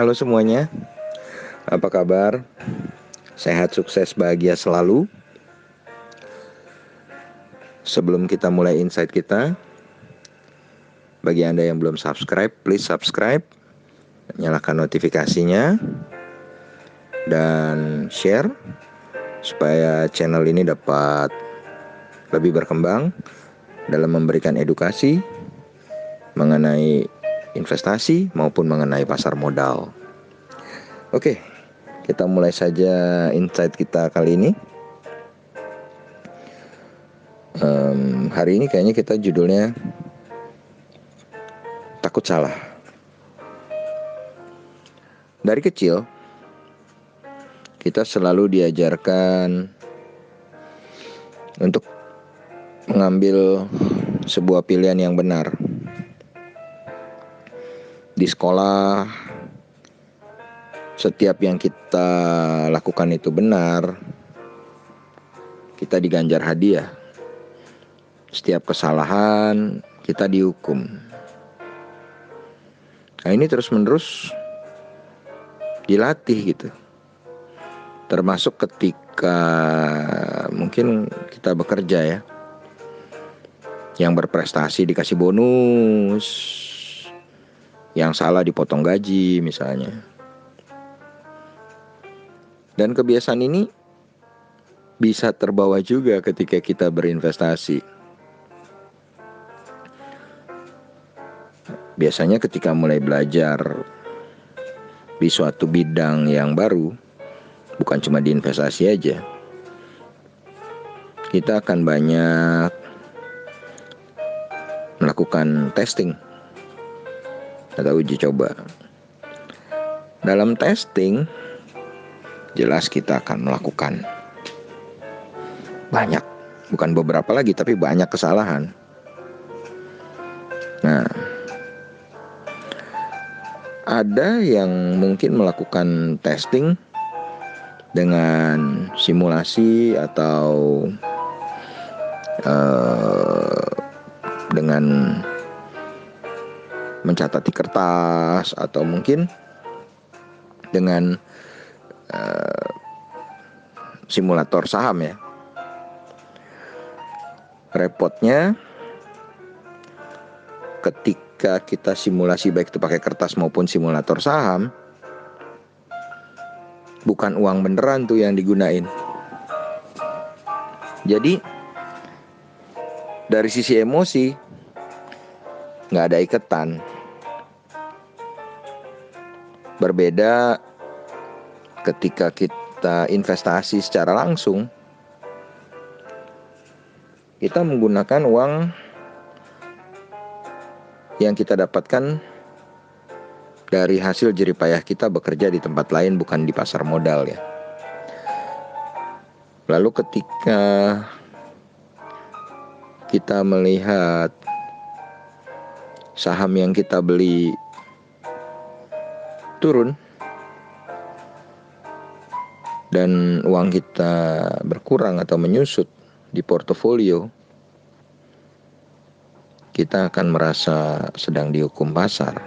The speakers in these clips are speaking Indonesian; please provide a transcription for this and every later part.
Halo semuanya, apa kabar? Sehat, sukses, bahagia selalu. Sebelum kita mulai insight kita, bagi Anda yang belum subscribe, please subscribe, nyalakan notifikasinya, dan share supaya channel ini dapat lebih berkembang dalam memberikan edukasi mengenai investasi maupun mengenai pasar modal. Oke, kita mulai saja insight kita kali ini. Hari ini kayaknya kita judulnya takut salah. Dari kecil kita selalu diajarkan untuk mengambil sebuah pilihan yang benar. Di sekolah, setiap yang kita lakukan itu benar, kita diganjar hadiah. Setiap kesalahan, kita dihukum. Nah, ini terus-menerus dilatih gitu. Termasuk ketika mungkin kita bekerja ya. Yang berprestasi dikasih bonus, yang salah dipotong gaji misalnya. Dan kebiasaan ini bisa terbawa juga ketika kita berinvestasi. Biasanya ketika mulai belajar di suatu bidang yang baru, bukan cuma di investasi aja, kita akan banyak melakukan testing atau uji coba. Dalam testing, jelas kita akan melakukan banyak, bukan beberapa lagi, tapi banyak kesalahan. Nah, ada yang mungkin melakukan testing dengan simulasi atau dengan mencatat di kertas, atau mungkin dengan simulator saham ya. Repotnya ketika kita simulasi, baik itu pakai kertas maupun simulator saham, bukan uang beneran tuh yang digunain. Jadi dari sisi emosi nggak ada ikatan. Berbeda ketika kita investasi secara langsung, kita menggunakan uang yang kita dapatkan dari hasil jeripayah kita bekerja di tempat lain, bukan di pasar modal ya. Lalu ketika kita melihat saham yang kita beli turun dan uang kita berkurang atau menyusut di portofolio, kita akan merasa sedang dihukum pasar.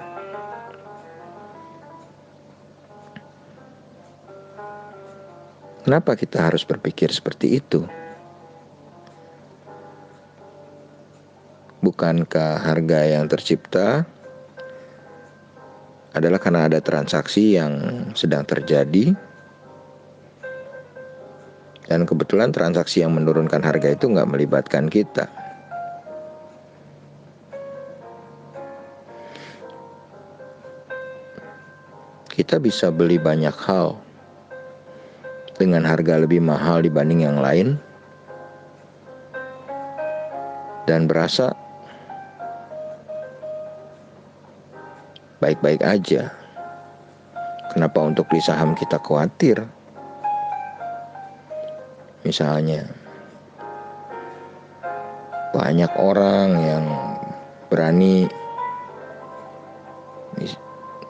Kenapa kita harus berpikir seperti itu? Bukankah harga yang tercipta adalah karena ada transaksi yang sedang terjadi, dan kebetulan transaksi yang menurunkan harga itu nggak melibatkan kita. Kita bisa beli banyak hal dengan harga lebih mahal dibanding yang lain dan berasa baik-baik aja. Kenapa untuk di saham kita khawatir? Misalnya, banyak orang yang berani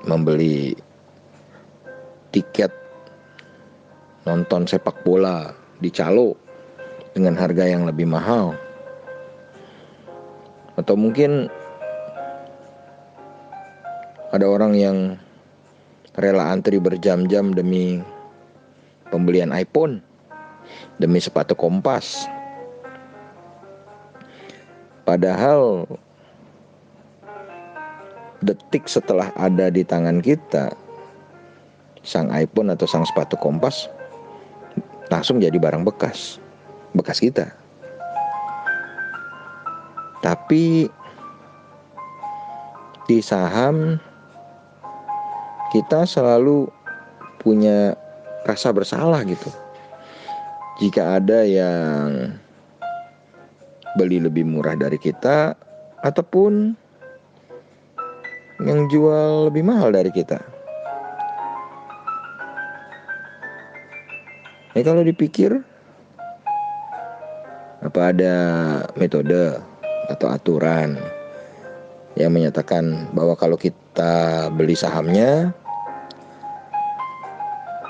membeli tiket nonton sepak bola di calo dengan harga yang lebih mahal. Atau mungkin ada orang yang rela antri berjam-jam demi pembelian iPhone, demi sepatu Kompas. Padahal detik setelah ada di tangan kita sang iPhone atau sang sepatu Kompas, langsung jadi barang bekas kita. Tapi di saham kita selalu punya rasa bersalah gitu. Jika ada yang beli lebih murah dari kita ataupun yang jual lebih mahal dari kita. Ini kalau dipikir, apa ada metode atau aturan yang menyatakan bahwa kalau kita beli sahamnya,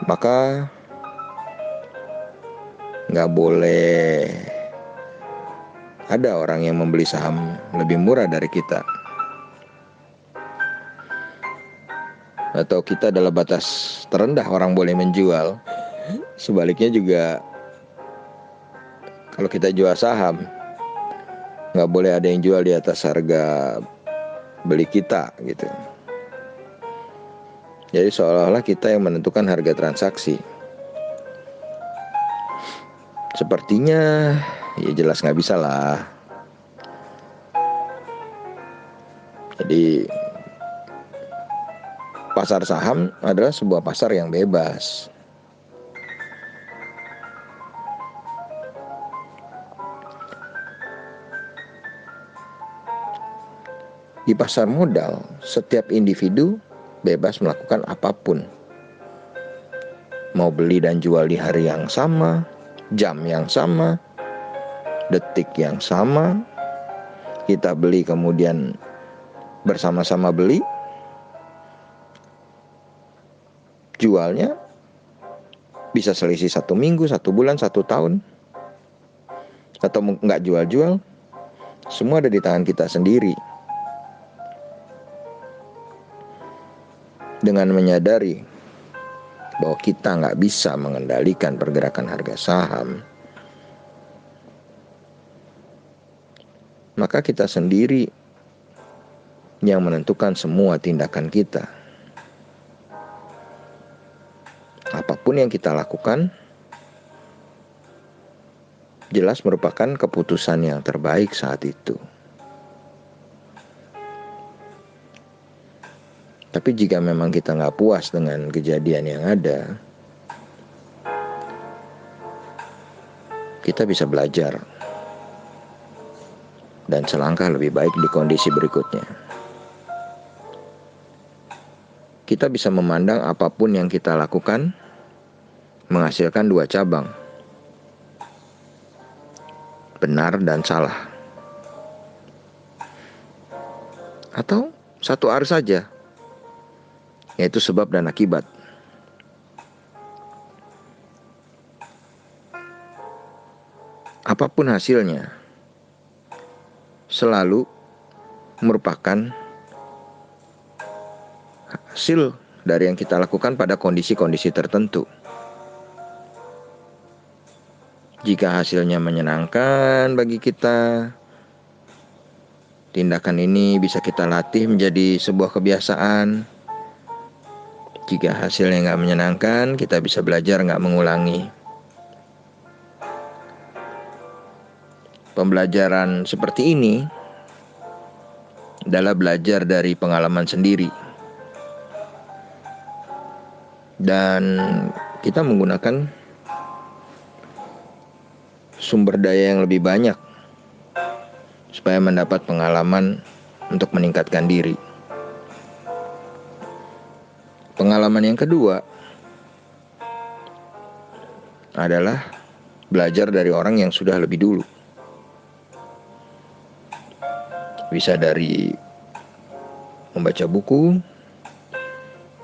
maka nggak boleh ada orang yang membeli saham lebih murah dari kita, atau kita adalah batas terendah orang boleh menjual. Sebaliknya juga, kalau kita jual saham, nggak boleh ada yang jual di atas harga beli kita gitu. Jadi seolah-olah kita yang menentukan harga transaksi. Sepertinya ya jelas nggak bisa lah. Jadi pasar saham adalah sebuah pasar yang bebas. Di pasar modal, setiap individu bebas melakukan apapun. Mau beli dan jual di hari yang sama, jam yang sama, detik yang sama. Kita beli kemudian bersama-sama beli, jualnya bisa selisih 1 minggu, 1 bulan, 1 tahun, atau nggak jual-jual. Semua ada di tangan kita sendiri. Dengan menyadari bahwa kita nggak bisa mengendalikan pergerakan harga saham, maka kita sendiri yang menentukan semua tindakan kita. Apapun yang kita lakukan jelas merupakan keputusan yang terbaik saat itu. Tapi jika memang kita nggak puas dengan kejadian yang ada, kita bisa belajar dan selangkah lebih baik di kondisi berikutnya. Kita bisa memandang apapun yang kita lakukan menghasilkan 2 cabang, benar dan salah, atau satu arus saja, yaitu sebab dan akibat. Apapun hasilnya, selalu merupakan hasil dari yang kita lakukan pada kondisi-kondisi tertentu. Jika hasilnya menyenangkan bagi kita, tindakan ini bisa kita latih menjadi sebuah kebiasaan. Jika hasilnya nggak menyenangkan, kita bisa belajar nggak mengulangi. Pembelajaran seperti ini adalah belajar dari pengalaman sendiri. Dan kita menggunakan sumber daya yang lebih banyak supaya mendapat pengalaman untuk meningkatkan diri. Pengalaman yang kedua adalah belajar dari orang yang sudah lebih dulu. Bisa dari membaca buku,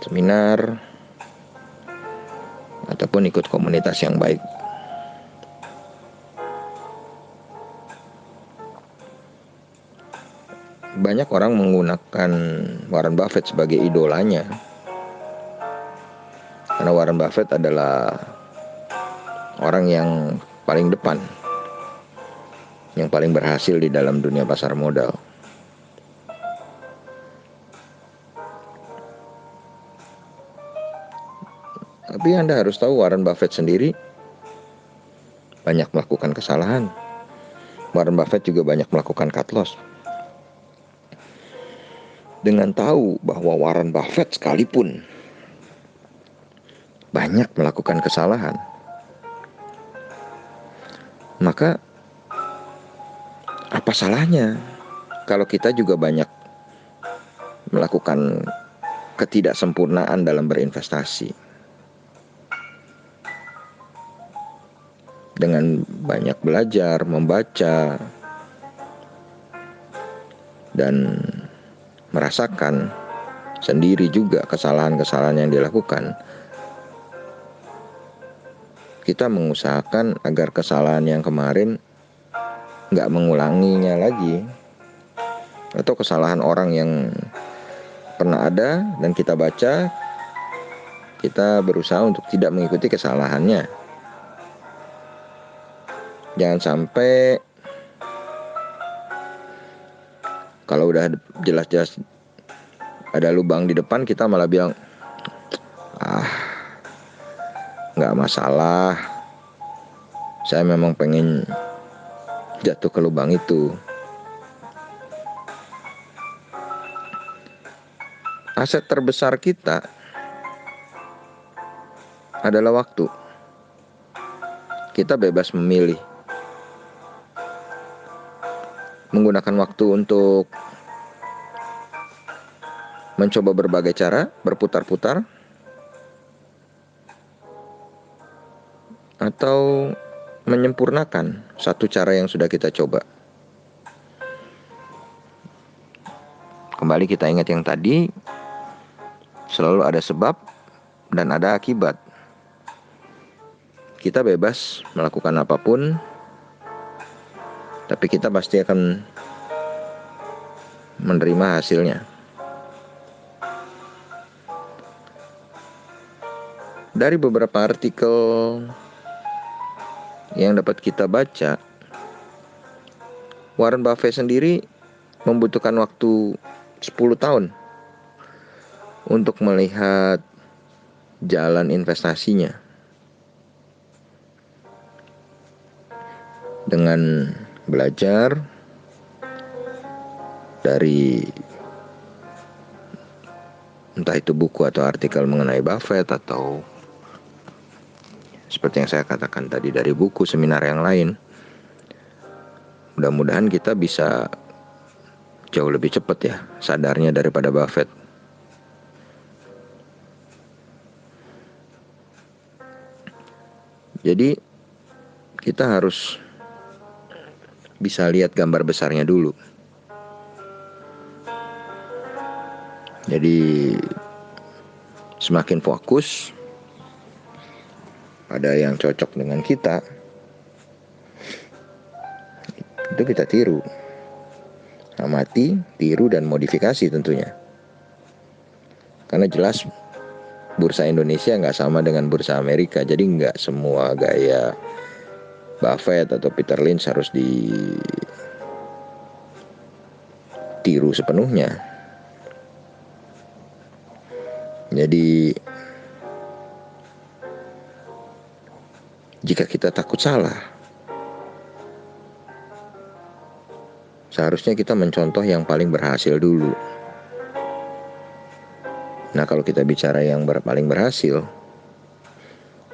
seminar, ataupun ikut komunitas yang baik. Banyak orang menggunakan Warren Buffett sebagai idolanya. Karena Warren Buffett adalah orang yang paling depan, yang paling berhasil di dalam dunia pasar modal. Tapi Anda harus tahu Warren Buffett sendiri banyak melakukan kesalahan. Warren Buffett juga banyak melakukan cut loss. Dengan tahu bahwa Warren Buffett sekalipun banyak melakukan kesalahan, maka apa salahnya kalau kita juga banyak melakukan ketidaksempurnaan dalam berinvestasi? Dengan banyak belajar, membaca, dan merasakan sendiri juga kesalahan-kesalahan yang dilakukan, kita mengusahakan agar kesalahan yang kemarin nggak mengulanginya lagi, atau kesalahan orang yang pernah ada dan kita baca, kita berusaha untuk tidak mengikuti kesalahannya. Jangan sampai kalau udah jelas-jelas ada lubang di depan, kita malah bilang, nggak masalah, saya memang pengen jatuh ke lubang itu. Aset terbesar kita adalah waktu. Kita bebas memilih menggunakan waktu untuk mencoba berbagai cara, berputar-putar, atau menyempurnakan satu cara yang sudah kita coba. Kembali kita ingat yang tadi, selalu ada sebab dan ada akibat. Kita bebas melakukan apapun, tapi kita pasti akan menerima hasilnya. Dari beberapa artikel yang dapat kita baca, Warren Buffett sendiri membutuhkan waktu 10 tahun untuk melihat jalan investasinya. Dengan belajar dari entah itu buku atau artikel mengenai Buffett, atau seperti yang saya katakan tadi dari buku, seminar yang lain. Mudah-mudahan kita bisa jauh lebih cepat ya sadarnya daripada Buffett. Jadi kita harus bisa lihat gambar besarnya dulu. Jadi semakin fokus pada yang cocok dengan kita, itu kita tiru, amati, tiru, dan modifikasi tentunya. Karena jelas bursa Indonesia nggak sama dengan bursa Amerika, jadi nggak semua gaya Buffett atau Peter Lynch harus ditiru sepenuhnya. Jadi jika kita takut salah, seharusnya kita mencontoh yang paling berhasil dulu. Nah, kalau kita bicara yang paling berhasil,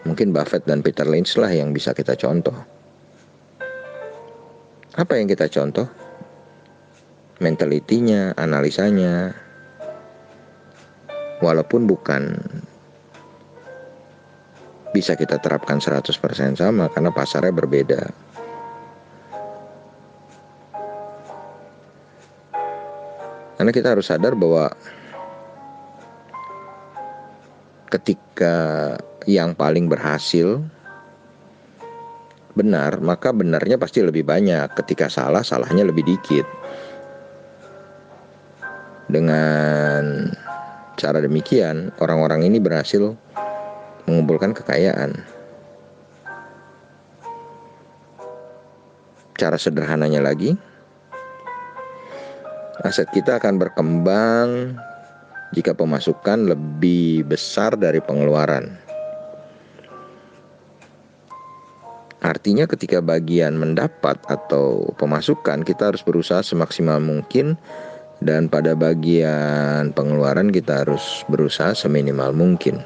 mungkin Buffett dan Peter Lynch lah yang bisa kita contoh. Apa yang kita contoh? Mentalitinya, analisanya. Walaupun bukan bisa kita terapkan 100% sama karena pasarnya berbeda. Karena kita harus sadar bahwa ketika yang paling berhasil benar, maka benarnya pasti lebih banyak. Ketika salah, salahnya lebih dikit. Dengan cara demikian, orang-orang ini berhasil mengumpulkan kekayaan. Cara sederhananya lagi, aset kita akan berkembang jika pemasukan lebih besar dari pengeluaran. Artinya ketika bagian mendapat atau pemasukan, kita harus berusaha semaksimal mungkin, dan pada bagian pengeluaran kita harus berusaha seminimal mungkin.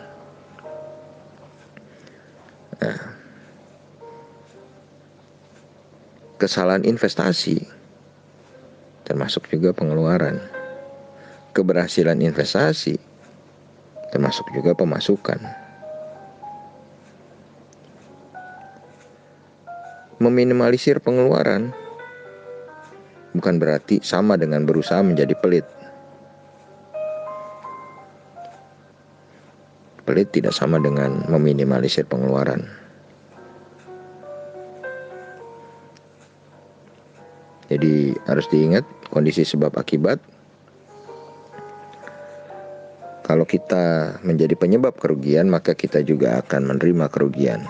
Nah, kesalahan investasi termasuk juga pengeluaran. Keberhasilan investasi termasuk juga pemasukan. Meminimalisir pengeluaran bukan berarti sama dengan berusaha menjadi pelit. Pelit tidak sama dengan meminimalisir pengeluaran. Jadi harus diingat kondisi sebab akibat. Kalau kita menjadi penyebab kerugian, maka kita juga akan menerima kerugian.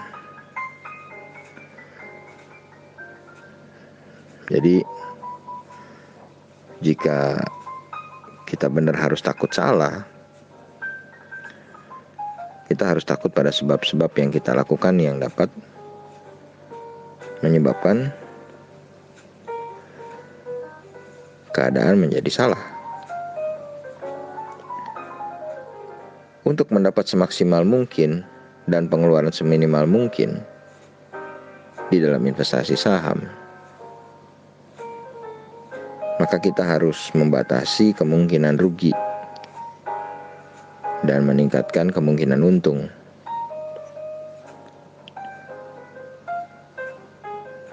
Jadi jika kita benar harus takut salah, kita harus takut pada sebab-sebab yang kita lakukan yang dapat menyebabkan keadaan menjadi salah. Untuk mendapat semaksimal mungkin dan pengeluaran seminimal mungkin di dalam investasi saham, maka kita harus membatasi kemungkinan rugi dan meningkatkan kemungkinan untung.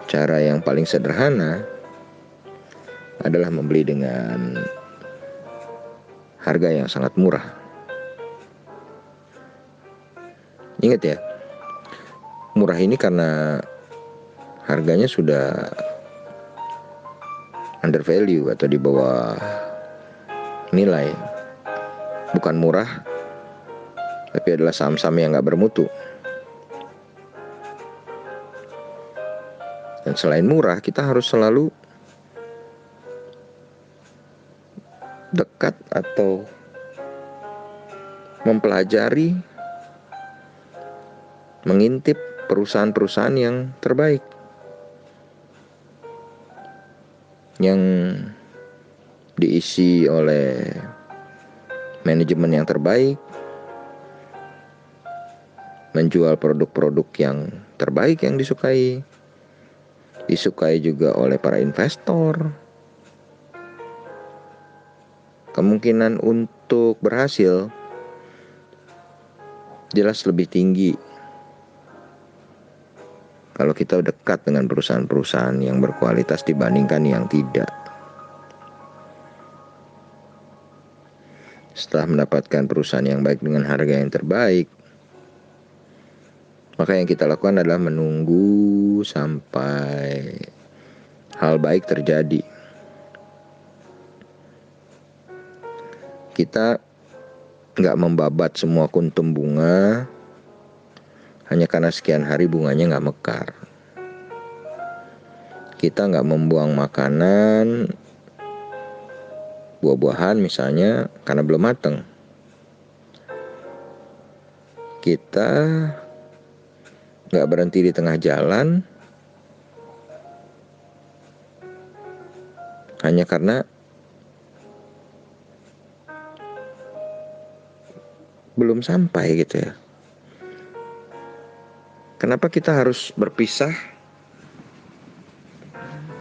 Cara yang paling sederhana adalah membeli dengan harga yang sangat murah. Ingat ya, murah ini karena harganya sudah under value atau di bawah nilai. Bukan murah, tapi adalah saham-saham yang gak bermutu. Dan selain murah, kita harus selalu dekat atau mempelajari, mengintip perusahaan-perusahaan yang terbaik, yang diisi oleh manajemen yang terbaik, menjual produk-produk yang terbaik yang disukai juga oleh para investor. Kemungkinan untuk berhasil jelas lebih tinggi kalau kita dekat dengan perusahaan-perusahaan yang berkualitas dibandingkan yang tidak. Setelah mendapatkan perusahaan yang baik dengan harga yang terbaik, maka yang kita lakukan adalah menunggu sampai hal baik terjadi. Kita nggak membabat semua kuntum bunga hanya karena sekian hari bunganya nggak mekar. Kita nggak membuang makanan, buah-buahan misalnya, karena belum matang. Kita nggak berhenti di tengah jalan hanya karena belum sampai gitu ya. Kenapa kita harus berpisah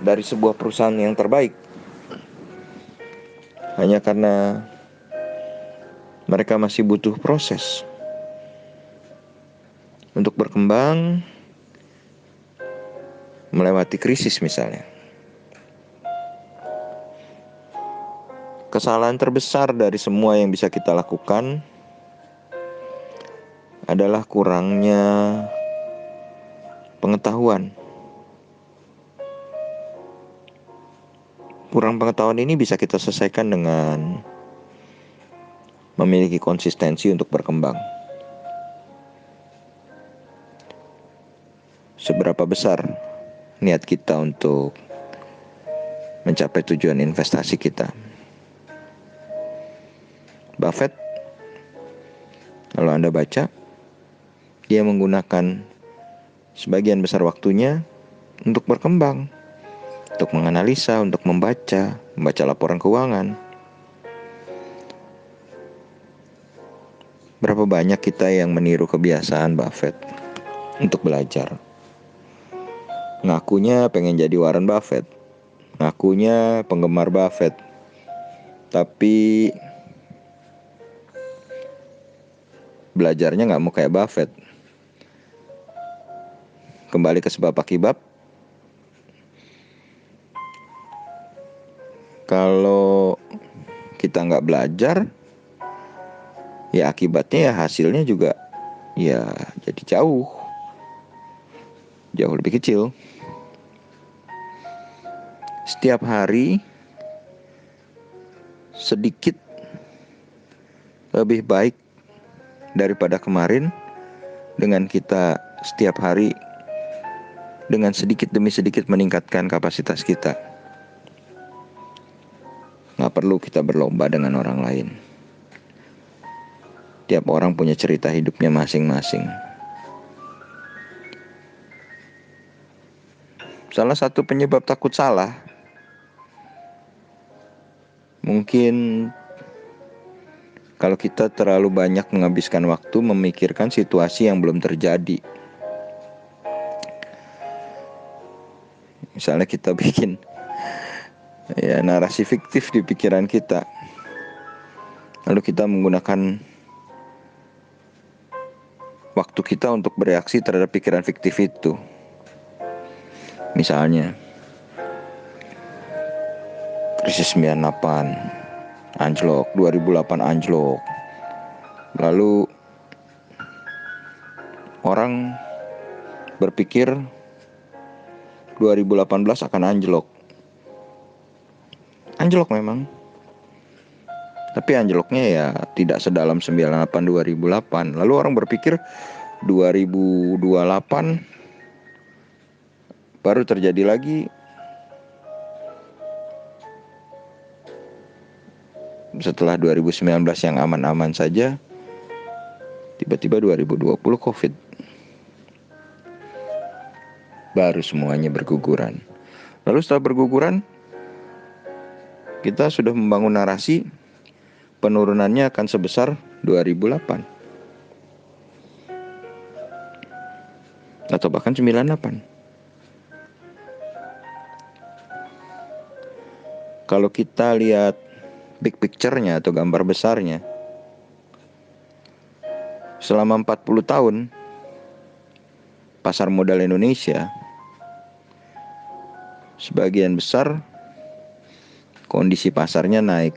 dari sebuah perusahaan yang terbaik hanya karena mereka masih butuh proses untuk berkembang, melewati krisis misalnya. Kesalahan terbesar dari semua yang bisa kita lakukan adalah kurangnya pengetahuan. Kurang pengetahuan ini bisa kita selesaikan dengan memiliki konsistensi untuk berkembang. seberapa besar niat kita untuk mencapai tujuan investasi kita. Buffett, kalau Anda baca, dia menggunakan sebagian besar waktunya untuk berkembang, untuk menganalisa, untuk membaca laporan keuangan. Berapa banyak kita yang meniru kebiasaan Buffett untuk belajar. Ngakunya pengen jadi Warren Buffett, ngakunya penggemar Buffett, tapi belajarnya nggak mau kayak Buffett. Kembali ke sebab akibat. Kalau kita nggak belajar, ya akibatnya ya hasilnya juga ya jadi jauh lebih kecil. Setiap hari sedikit lebih baik daripada kemarin dengan kita setiap hari dengan sedikit demi sedikit meningkatkan kapasitas kita. Nggak perlu kita berlomba dengan orang lain. Tiap orang punya cerita hidupnya masing-masing. Salah satu penyebab takut salah mungkin kalau kita terlalu banyak menghabiskan waktu memikirkan situasi yang belum terjadi. Misalnya kita bikin narasi fiktif di pikiran kita, lalu kita menggunakan waktu kita untuk bereaksi terhadap pikiran fiktif itu. Misalnya krisis 98 anjlok, 2008 anjlok. Lalu orang berpikir 2018 akan anjlok. Anjlok memang. Tapi anjloknya ya tidak sedalam 98 2008. Lalu orang berpikir 2028 baru terjadi lagi. Setelah 2019 yang aman-aman saja, tiba-tiba 2020 COVID. Baru semuanya berguguran. Lalu setelah berguguran, kita sudah membangun narasi penurunannya akan sebesar 2008. Atau bahkan 98. Kalau kita lihat big picture-nya atau gambar besarnya, selama 40 tahun pasar modal Indonesia sebagian besar kondisi pasarnya naik.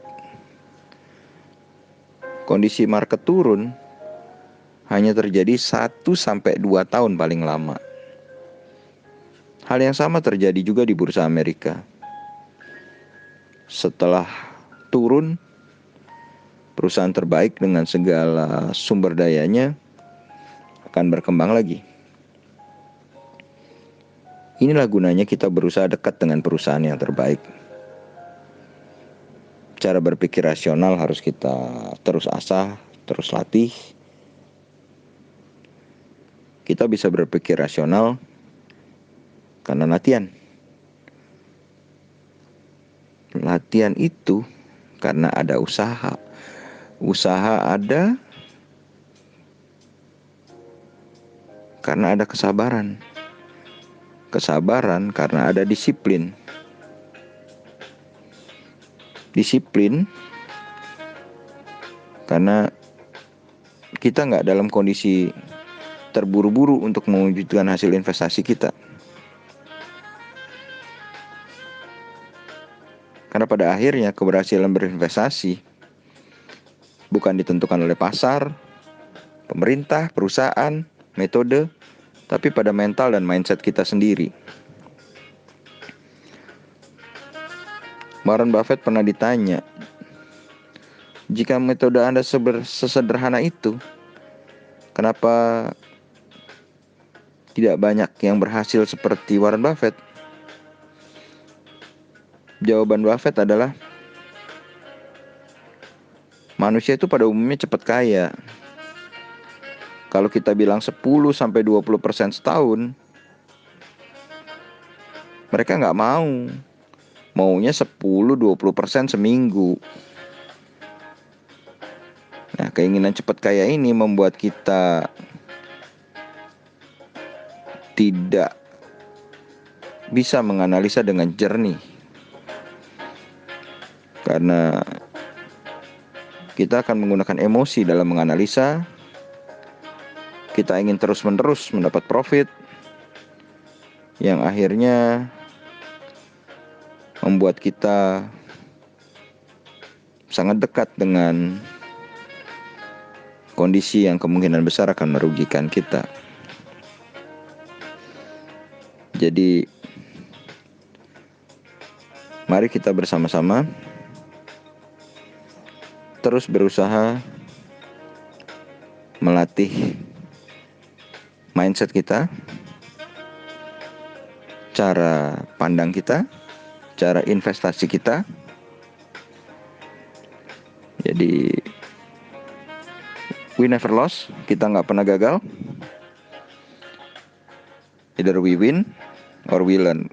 Kondisi market turun hanya terjadi 1-2 tahun paling lama. Hal yang sama terjadi juga di bursa Amerika. Setelah turun, perusahaan terbaik dengan segala sumber dayanya akan berkembang lagi. Inilah gunanya kita berusaha dekat dengan perusahaan yang terbaik. Cara berpikir rasional harus kita terus asah, terus latih. Kita bisa berpikir rasional karena latihan. Latihan itu karena ada usaha. Usaha ada karena ada kesabaran. Kesabaran karena ada disiplin. Disiplin karena kita nggak dalam kondisi terburu-buru untuk mewujudkan hasil investasi kita. Karena pada akhirnya keberhasilan berinvestasi bukan ditentukan oleh pasar, pemerintah, perusahaan, metode, tapi pada mental dan mindset kita sendiri. Warren Buffett pernah ditanya, jika metode Anda sesederhana itu, kenapa Tidak banyak yang berhasil seperti Warren Buffett. Jawaban Buffett adalah manusia itu pada umumnya cepat kaya. Kalau kita bilang 10-20% setahun, mereka nggak mau. Maunya 10-20% seminggu. Nah, keinginan cepat kaya ini membuat kita tidak bisa menganalisa dengan jernih. Karena kita akan menggunakan emosi dalam menganalisa. Kita ingin terus-menerus mendapat profit, yang akhirnya membuat kita sangat dekat dengan kondisi yang kemungkinan besar akan merugikan kita. Jadi, mari kita bersama-sama terus berusaha melatih mindset kita, cara pandang kita, cara investasi kita. Jadi, we never lost, kita nggak pernah gagal. Either we win or we learn.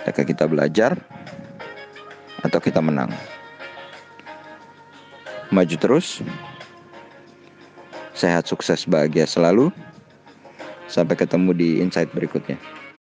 Jika kita belajar atau kita menang. Maju terus. Sehat, sukses, bahagia selalu. Sampai ketemu di insight berikutnya.